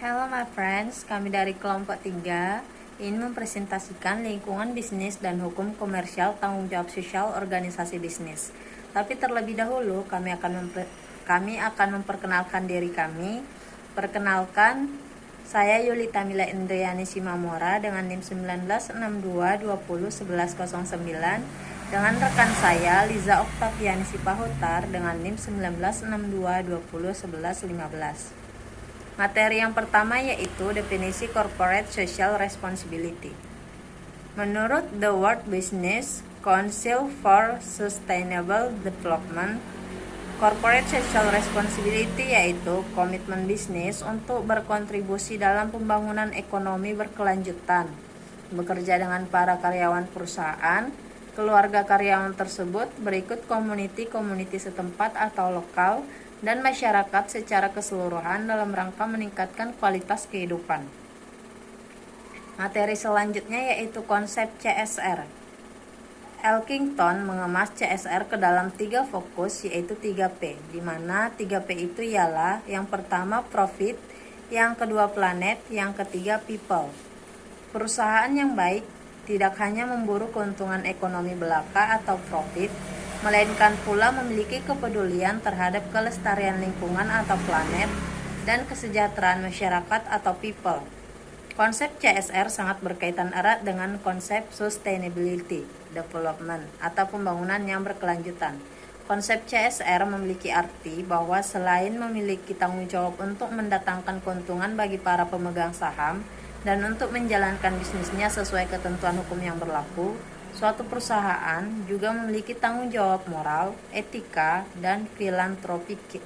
Hello my friends, kami dari kelompok 3 ingin mempresentasikan lingkungan bisnis dan hukum komersial tanggung jawab sosial organisasi bisnis. Tapi terlebih dahulu kami akan memperkenalkan diri kami. Perkenalkan, saya Yulita Mila Indriani Simamora dengan NIM 1962201109 dengan rekan saya Liza Oktaviani Sipahutar dengan NIM 1962201115. Materi yang pertama yaitu definisi Corporate Social Responsibility. Menurut The World Business Council for Sustainable Development, Corporate Social Responsibility yaitu komitmen bisnis untuk berkontribusi dalam pembangunan ekonomi berkelanjutan, bekerja dengan para karyawan perusahaan, keluarga karyawan tersebut, berikut komuniti setempat atau lokal, dan masyarakat secara keseluruhan dalam rangka meningkatkan kualitas kehidupan. Materi selanjutnya yaitu konsep CSR. Elkington mengemas CSR ke dalam 3 fokus yaitu 3P, di mana 3P itu ialah yang pertama profit, yang kedua planet, yang ketiga people. Perusahaan yang baik tidak hanya memburu keuntungan ekonomi belaka atau profit, melainkan pula memiliki kepedulian terhadap kelestarian lingkungan atau planet dan kesejahteraan masyarakat atau people. Konsep CSR sangat berkaitan erat dengan konsep sustainability development atau pembangunan yang berkelanjutan. Konsep CSR memiliki arti bahwa selain memiliki tanggung jawab untuk mendatangkan keuntungan bagi para pemegang saham dan untuk menjalankan bisnisnya sesuai ketentuan hukum yang berlaku, suatu perusahaan juga memiliki tanggung jawab moral, etika, dan filantropik.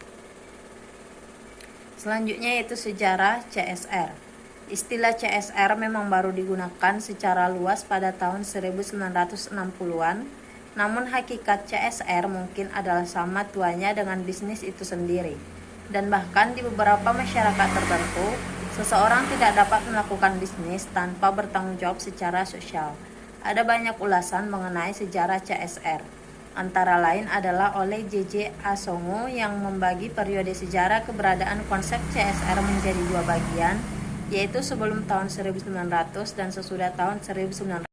Selanjutnya yaitu sejarah CSR. Istilah CSR memang baru digunakan secara luas pada tahun 1960-an, namun hakikat CSR mungkin adalah sama tuanya dengan bisnis itu sendiri. Dan bahkan di beberapa masyarakat tertentu, seseorang tidak dapat melakukan bisnis tanpa bertanggung jawab secara sosial. Ada banyak ulasan mengenai sejarah CSR. Antara lain adalah oleh J.J. Asongu yang membagi periode sejarah keberadaan konsep CSR menjadi 2 bagian, yaitu sebelum tahun 1900 dan sesudah tahun 1900.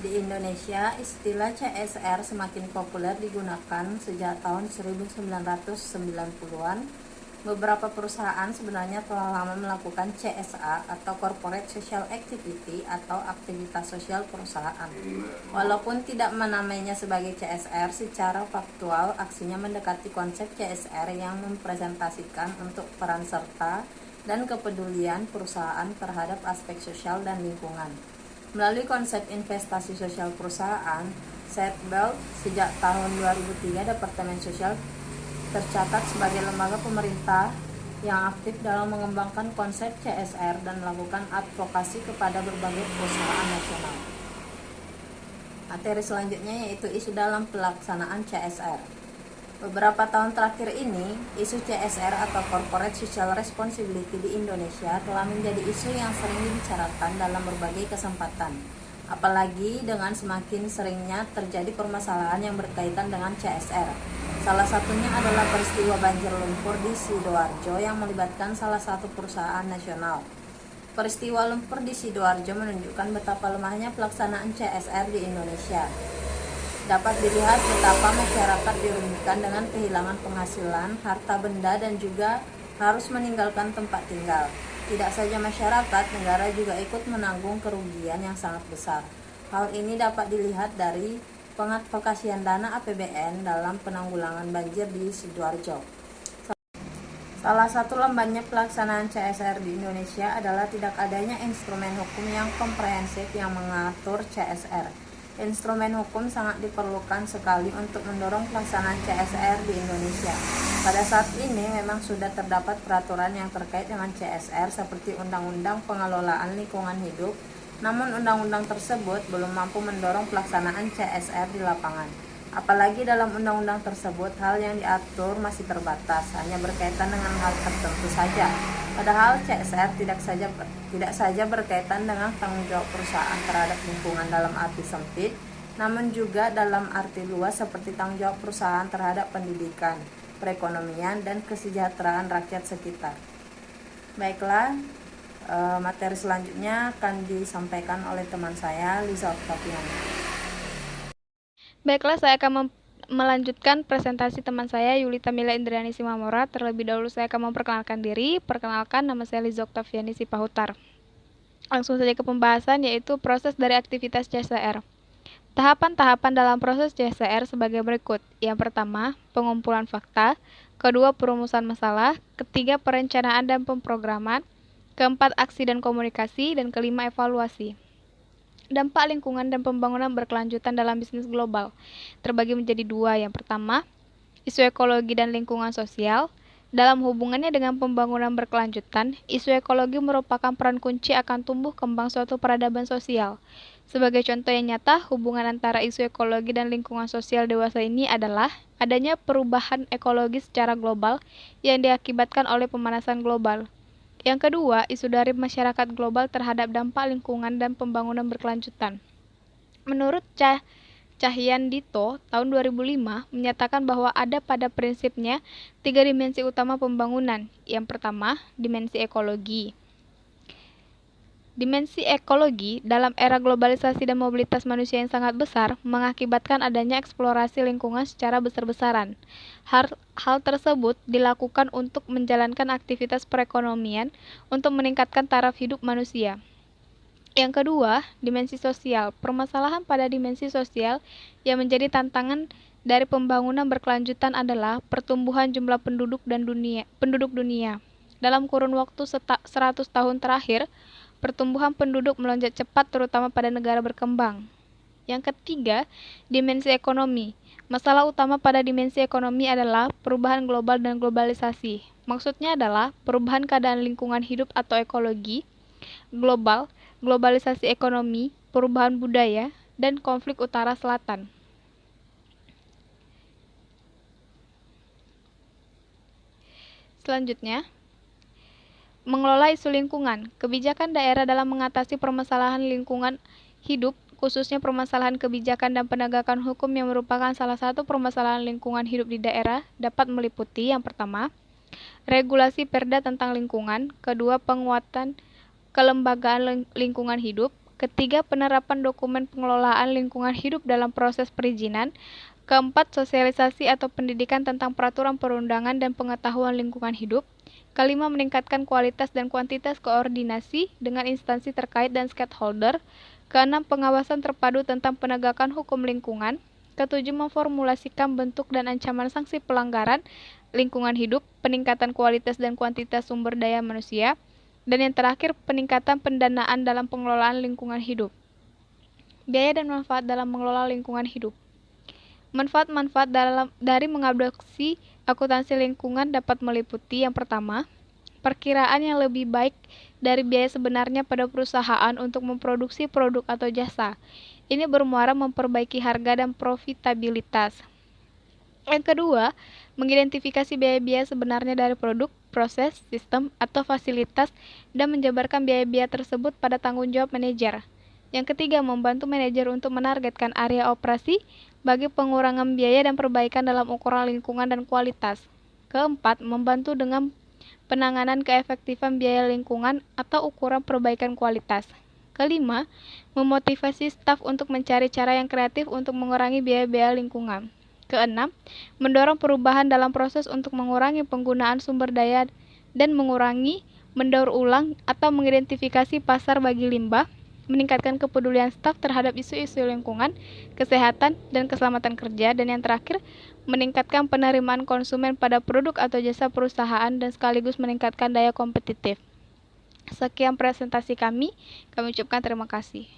Di Indonesia, istilah CSR semakin populer digunakan sejak tahun 1990-an. Beberapa perusahaan sebenarnya telah lama melakukan CSA atau Corporate Social Activity atau aktivitas sosial perusahaan. Walaupun tidak menamainya sebagai CSR, secara faktual aksinya mendekati konsep CSR yang mempresentasikan untuk peran serta dan kepedulian perusahaan terhadap aspek sosial dan lingkungan. Melalui konsep investasi sosial perusahaan, Seatbelt sejak tahun 2003 Departemen Sosial tercatat sebagai lembaga pemerintah yang aktif dalam mengembangkan konsep CSR dan melakukan advokasi kepada berbagai perusahaan nasional. Materi selanjutnya yaitu isu dalam pelaksanaan CSR. Beberapa tahun terakhir ini, isu CSR atau Corporate Social Responsibility di Indonesia telah menjadi isu yang sering dibicarakan dalam berbagai kesempatan. Apalagi dengan semakin seringnya terjadi permasalahan yang berkaitan dengan CSR. Salah satunya adalah peristiwa banjir lumpur di Sidoarjo yang melibatkan salah satu perusahaan nasional. Peristiwa lumpur di Sidoarjo menunjukkan betapa lemahnya pelaksanaan CSR di Indonesia. Dapat dilihat betapa masyarakat dirugikan dengan kehilangan penghasilan, harta benda, dan juga harus meninggalkan tempat tinggal. Tidak saja masyarakat, negara juga ikut menanggung kerugian yang sangat besar. Hal ini dapat dilihat dari pengadvokasian dana APBN dalam penanggulangan banjir di Sidoarjo. Salah satu lambannya pelaksanaan CSR di Indonesia adalah tidak adanya instrumen hukum yang komprehensif yang mengatur CSR. Instrumen hukum sangat diperlukan sekali untuk mendorong pelaksanaan CSR di Indonesia. Pada saat ini memang sudah terdapat peraturan yang terkait dengan CSR seperti Undang-Undang Pengelolaan Lingkungan Hidup, namun undang-undang tersebut belum mampu mendorong pelaksanaan CSR di lapangan. Apalagi dalam undang-undang tersebut hal yang diatur masih terbatas, hanya berkaitan dengan hal tertentu saja. Padahal CSR tidak saja berkaitan dengan tanggung jawab perusahaan terhadap lingkungan dalam arti sempit, namun juga dalam arti luas seperti tanggung jawab perusahaan terhadap pendidikan, perekonomian, dan kesejahteraan rakyat sekitar. Baiklah, materi selanjutnya akan disampaikan oleh teman saya, Liza Oktaviani. Baiklah, saya akan melanjutkan presentasi teman saya, Yulita Mila Indriani Simamora. Terlebih dahulu saya akan memperkenalkan diri. Perkenalkan, nama saya Liza Oktaviani Sipahutar. Langsung saja ke pembahasan, yaitu proses dari aktivitas CSR. Tahapan-tahapan dalam proses CSR sebagai berikut. Yang pertama, pengumpulan fakta. Kedua, perumusan masalah. Ketiga, perencanaan dan pemrograman. Keempat, aksi dan komunikasi. Dan kelima, evaluasi. Dampak lingkungan dan pembangunan berkelanjutan dalam bisnis global terbagi menjadi dua. Yang pertama, isu ekologi dan lingkungan sosial. Dalam hubungannya dengan pembangunan berkelanjutan, isu ekologi merupakan peran kunci akan tumbuh kembang suatu peradaban sosial. Sebagai contoh yang nyata, hubungan antara isu ekologi dan lingkungan sosial dewasa ini adalah adanya perubahan ekologi secara global yang diakibatkan oleh pemanasan global. Yang kedua, isu dari masyarakat global terhadap dampak lingkungan dan pembangunan berkelanjutan. Menurut Cahyan Dito tahun 2005 menyatakan bahwa ada pada prinsipnya 3 dimensi utama pembangunan. Yang pertama, dimensi ekologi. Dimensi ekologi dalam era globalisasi dan mobilitas manusia yang sangat besar mengakibatkan adanya eksplorasi lingkungan secara besar-besaran. Hal tersebut dilakukan untuk menjalankan aktivitas perekonomian untuk meningkatkan taraf hidup manusia. Yang kedua, dimensi sosial. Permasalahan pada dimensi sosial yang menjadi tantangan dari pembangunan berkelanjutan adalah pertumbuhan jumlah penduduk dunia. Dalam kurun waktu 100 tahun terakhir, pertumbuhan penduduk melonjak cepat terutama pada negara berkembang. Yang ketiga, dimensi ekonomi. Masalah utama pada dimensi ekonomi adalah perubahan global dan globalisasi. Maksudnya adalah perubahan keadaan lingkungan hidup atau ekologi global, globalisasi ekonomi, perubahan budaya, dan konflik utara-selatan. Selanjutnya, mengelola isu lingkungan. Kebijakan daerah dalam mengatasi permasalahan lingkungan hidup, khususnya permasalahan kebijakan dan penegakan hukum yang merupakan salah satu permasalahan lingkungan hidup di daerah, dapat meliputi yang pertama, regulasi perda tentang lingkungan, kedua, penguatan kelembagaan lingkungan hidup, ketiga, penerapan dokumen pengelolaan lingkungan hidup dalam proses perizinan, keempat, sosialisasi atau pendidikan tentang peraturan perundangan dan pengetahuan lingkungan hidup, kelima, meningkatkan kualitas dan kuantitas koordinasi dengan instansi terkait dan stakeholder, keenam, pengawasan terpadu tentang penegakan hukum lingkungan, ketujuh, memformulasikan bentuk dan ancaman sanksi pelanggaran lingkungan hidup, peningkatan kualitas dan kuantitas sumber daya manusia, dan yang terakhir, peningkatan pendanaan dalam pengelolaan lingkungan hidup. Biaya dan manfaat dalam mengelola lingkungan hidup. Manfaat-manfaat dari mengadopsi akuntansi lingkungan dapat meliputi yang pertama, perkiraan yang lebih baik dari biaya sebenarnya pada perusahaan untuk memproduksi produk atau jasa. Ini bermuara memperbaiki harga dan profitabilitas. Yang kedua, mengidentifikasi biaya-biaya sebenarnya dari produk, proses, sistem, atau fasilitas dan menjabarkan biaya-biaya tersebut pada tanggung jawab manajer. Yang ketiga, membantu manajer untuk menargetkan area operasi bagi pengurangan biaya dan perbaikan dalam ukuran lingkungan dan kualitas. Keempat, membantu dengan penanganan keefektifan biaya lingkungan atau ukuran perbaikan kualitas. Kelima, memotivasi staf untuk mencari cara yang kreatif untuk mengurangi biaya-biaya lingkungan. Keenam, mendorong perubahan dalam proses untuk mengurangi penggunaan sumber daya dan mengurangi mendaur ulang atau mengidentifikasi pasar bagi limbah, meningkatkan kepedulian staf terhadap isu-isu lingkungan, kesehatan, dan keselamatan kerja, dan yang terakhir, meningkatkan penerimaan konsumen pada produk atau jasa perusahaan dan sekaligus meningkatkan daya kompetitif. Sekian presentasi kami ucapkan terima kasih.